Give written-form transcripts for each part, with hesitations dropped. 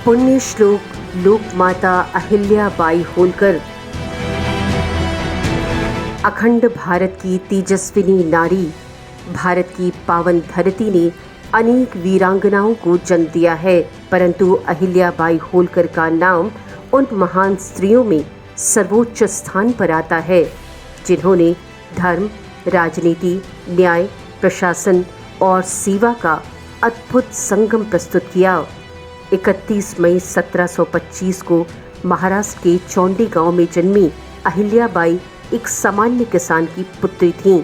पुण्य श्लोक लोक माता अहिल्याबाई होलकर। अखंड भारत की तेजस्विनी नारी, भारत की पावन धरती ने अनेक वीरांगनाओं को जन्म दिया है, परंतु अहिल्याबाई होलकर का नाम उन महान स्त्रियों में सर्वोच्च स्थान पर आता है जिन्होंने धर्म, राजनीति, न्याय, प्रशासन और सेवा का अद्भुत संगम प्रस्तुत किया। 31 मई 1725 को महाराष्ट्र के चौंडी गांव में जन्मी अहिल्याबाई एक सामान्य किसान की पुत्री थीं,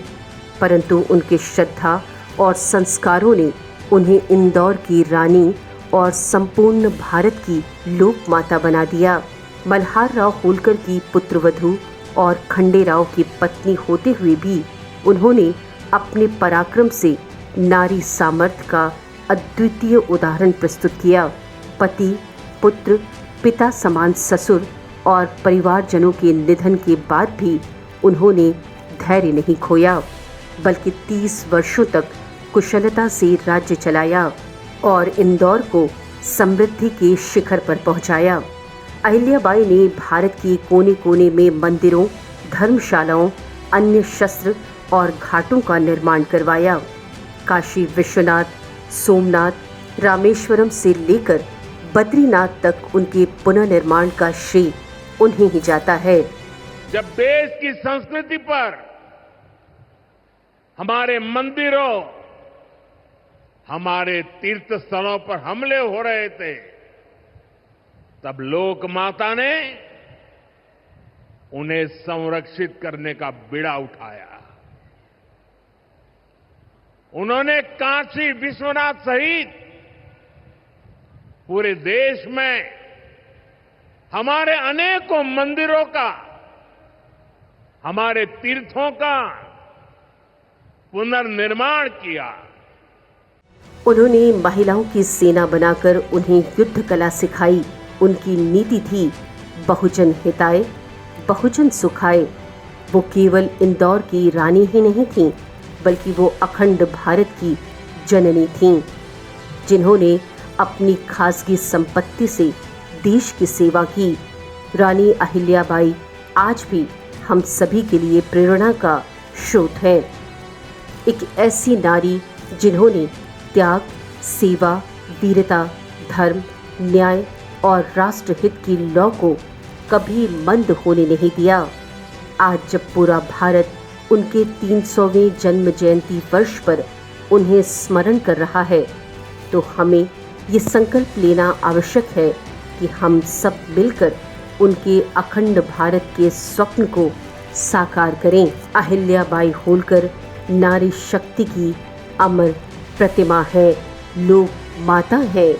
परंतु उनके श्रद्धा और संस्कारों ने उन्हें इंदौर की रानी और संपूर्ण भारत की लोक माता बना दिया। मल्हार राव होलकर की पुत्रवधू और खंडेराव की पत्नी होते हुए भी उन्होंने अपने पराक्रम से नारी सामर्थ्य का अद्वितीय उदाहरण प्रस्तुत किया। पति, पुत्र, पिता समान ससुर और परिवारजनों के निधन के बाद भी उन्होंने धैर्य नहीं खोया, बल्कि 30 वर्षों तक कुशलता से राज्य चलाया और इंदौर को समृद्धि के शिखर पर पहुंचाया। अहिल्याबाई ने भारत के कोने कोने में मंदिरों, धर्मशालाओं, अन्य शस्त्र और घाटों का निर्माण करवाया। काशी विश्वनाथ, सोमनाथ, रामेश्वरम से लेकर बद्रीनाथ तक उनके पुनर्निर्माण का श्रेय उन्हें ही जाता है। जब देश की संस्कृति पर, हमारे मंदिरों, हमारे तीर्थ स्थलों पर हमले हो रहे थे, तब लोक माता ने उन्हें संरक्षित करने का बीड़ा उठाया। उन्होंने काशी विश्वनाथ सहित पूरे देश में हमारे अनेकों मंदिरों का, हमारे तीर्थों का पुनर्निर्माण किया। उन्होंने महिलाओं की सेना बनाकर उन्हें युद्ध कला सिखाई। उनकी नीति थी बहुजन हिताय, बहुजन सुखाय। वो केवल इंदौर की रानी ही नहीं थीं, बल्कि वो अखंड भारत की जननी थीं, जिन्होंने अपनी खासगी संपत्ति से देश की सेवा की। रानी अहिल्याबाई आज भी हम सभी के लिए प्रेरणा का स्रोत है। एक ऐसी नारी जिन्होंने त्याग, सेवा, वीरता, धर्म, न्याय और राष्ट्रहित की लौ को कभी मंद होने नहीं दिया। आज जब पूरा भारत उनके 300वें जन्म जयंती वर्ष पर उन्हें स्मरण कर रहा है, तो हमें ये संकल्प लेना आवश्यक है कि हम सब मिलकर उनके अखंड भारत के स्वप्न को साकार करें। अहिल्याबाई होलकर नारी शक्ति की अमर प्रतिमा है, लोक माता है।